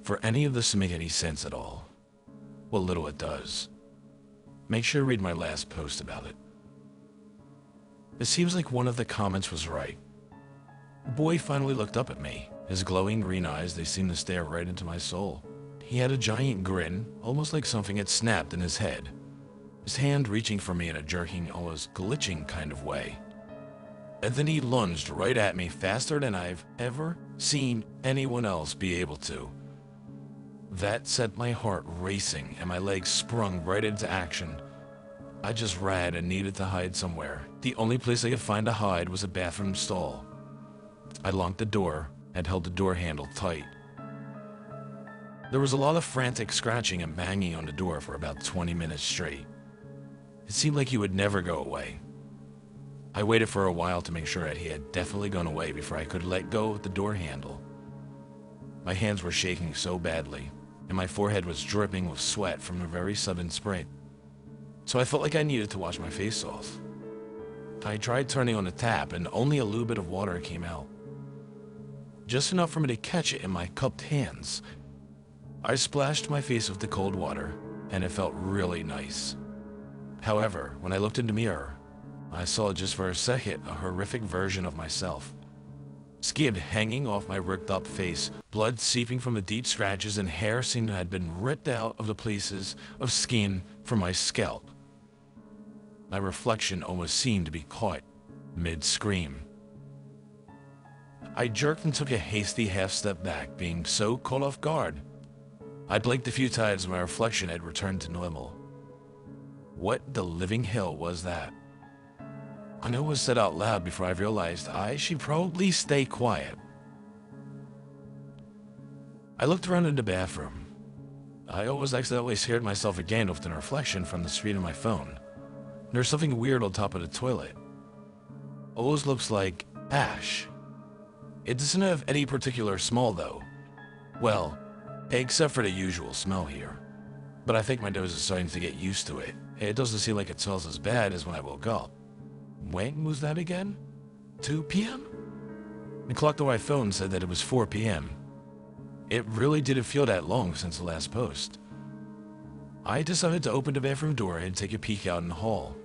For any of this to make any sense at all, what little it does, make sure to read my last post about it. It seems like one of the comments was right. The boy finally looked up at me. His glowing green eyes, they seemed to stare right into my soul. He had a giant grin, almost like something had snapped in his head. His hand reaching for me in a jerking, almost glitching kind of way. And then he lunged right at me faster than I've ever seen anyone else be able to. That set my heart racing and my legs sprung right into action. I just ran and needed to hide somewhere. The only place I could find to hide was a bathroom stall. I locked the door and held the door handle tight. There was a lot of frantic scratching and banging on the door for about 20 minutes straight. It seemed like he would never go away. I waited for a while to make sure that he had definitely gone away before I could let go of the door handle. My hands were shaking so badly, and my forehead was dripping with sweat from a very sudden sprint. So I felt like I needed to wash my face off. I tried turning on the tap, and only a little bit of water came out. Just enough for me to catch it in my cupped hands. I splashed my face with the cold water, and it felt really nice. However, when I looked in the mirror, I saw just for a second a horrific version of myself. Skin hanging off my ripped up face, blood seeping from the deep scratches, and hair seemed to have been ripped out of the places of skin from my scalp. My reflection almost seemed to be caught mid-scream. I jerked and took a hasty half-step back, being so caught off guard. I blinked a few times and my reflection had returned to normal. What the living hell was that? I know it was said out loud before I realized I should probably stay quiet. I looked around in the bathroom. I almost accidentally scared myself again with the reflection from the screen of my phone. There's something weird on top of the toilet. Always looks like ash. It doesn't have any particular smell though. Well, except for the usual smell here. But I think my nose is starting to get used to it. It doesn't seem like it smells as bad as when I woke up. When was that again? 2 p.m.? The clock on my phone said that it was 4 p.m. It really didn't feel that long since the last post. I decided to open the bathroom door and take a peek out in the hall.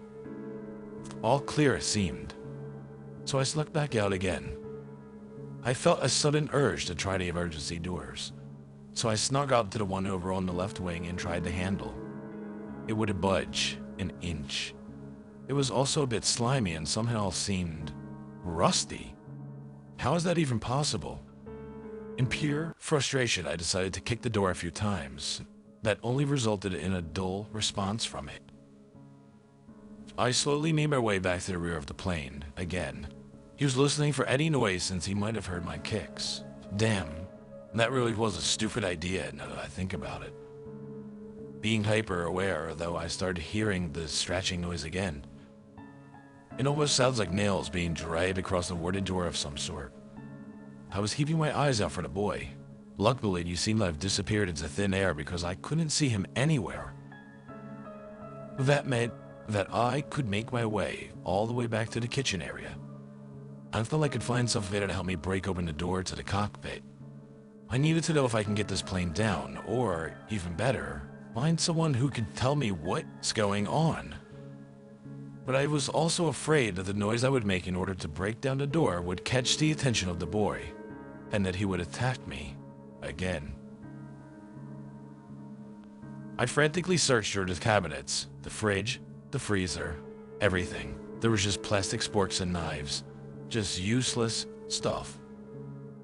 All clear it seemed. So I snuck back out again. I felt a sudden urge to try the emergency doors. So I snuck out to the one over on the left wing and tried the handle. It wouldn't budge an inch. It was also a bit slimy and somehow seemed rusty. How is that even possible? In pure frustration, I decided to kick the door a few times. That only resulted in a dull response from it. I slowly made my way back to the rear of the plane, again. He was listening for any noise since he might have heard my kicks. Damn, that really was a stupid idea now that I think about it. Being hyper-aware, though, I started hearing the scratching noise again. It almost sounds like nails being dragged across the wooden door of some sort. I was keeping my eyes out for the boy. Luckily, he seemed to have disappeared into thin air because I couldn't see him anywhere. That meant that I could make my way all the way back to the kitchen area. I felt I could find something to help me break open the door to the cockpit. I needed to know if I can get this plane down, or, even better, find someone who could tell me what's going on. But I was also afraid that the noise I would make in order to break down the door would catch the attention of the boy, and that he would attack me again. I frantically searched through the cabinets, the fridge, the freezer, everything. There was just plastic sporks and knives. Just useless stuff.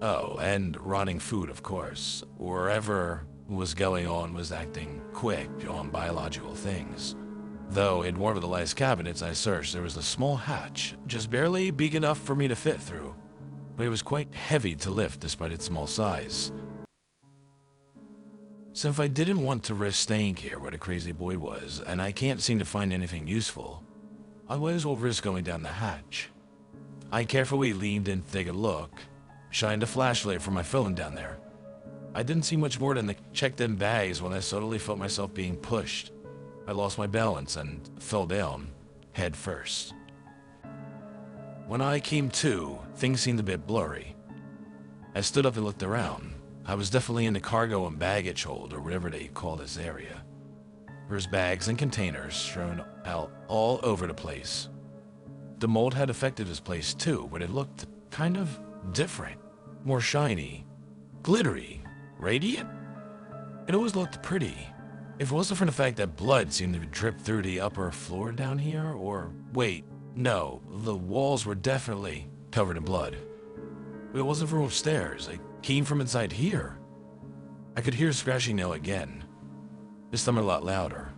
Oh, and rotting food, of course. Wherever was going on was acting quick on biological things. Though in one of the last cabinets I searched, there was a small hatch, just barely big enough for me to fit through. But it was quite heavy to lift despite its small size. So if I didn't want to risk staying here where the crazy boy was, and I can't seem to find anything useful, I might as well risk going down the hatch. I carefully leaned in to take a look, shined a flashlight from my phone down there. I didn't see much more than the checked-in bags when I suddenly felt myself being pushed. I lost my balance and fell down, head first. When I came to, things seemed a bit blurry. I stood up and looked around. I was definitely in the cargo and baggage hold, or whatever they call this area. There's bags and containers strewn out all over the place. The mold had affected this place too, but it looked kind of different. More shiny, glittery, radiant. It always looked pretty. If it wasn't for the fact that blood seemed to drip through the upper floor down here, or wait, no, the walls were definitely covered in blood. It wasn't from upstairs, it came from inside here. I could hear scratching now again, this time a lot louder.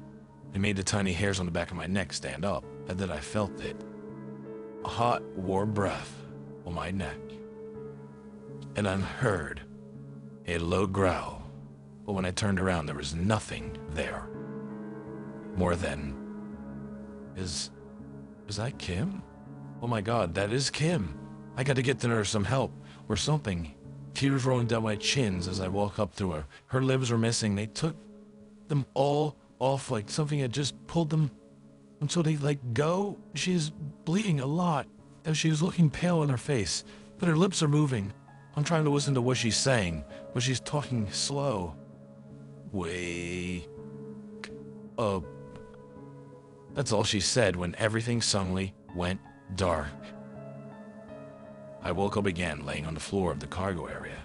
It made the tiny hairs on the back of my neck stand up, and then I felt it. A hot, warm breath on my neck. And I heard a low growl, but when I turned around there was nothing there. More than... Is that Kim? Oh my god, that is Kim. I got to get to her some help, or something. Tears rolling down my chins as I walk up to her. Her lips were missing. They took them all off like something had just pulled them until they let go. She is bleeding a lot, as she is looking pale in her face, but her lips are moving. I'm trying to listen to what she's saying, but she's talking slow. Wake up. That's all she said when everything suddenly went dark. I woke up again, laying on the floor of the cargo area.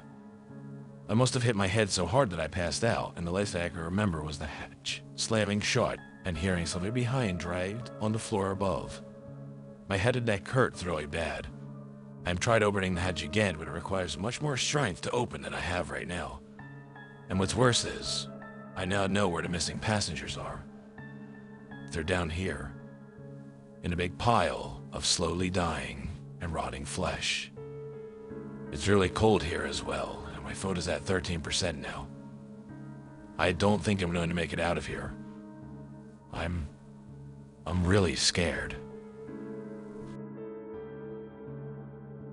I must have hit my head so hard that I passed out, and the last thing I could remember was the hatch slamming shut and hearing something behind dragged on the floor above. My head and neck hurt really bad. I've tried opening the hatch again, but it requires much more strength to open than I have right now. And what's worse is, I now know where the missing passengers are. They're down here, in a big pile of slowly dying and rotting flesh. It's really cold here as well, and my phone is at 13% now. I don't think I'm going to make it out of here. I'm really scared.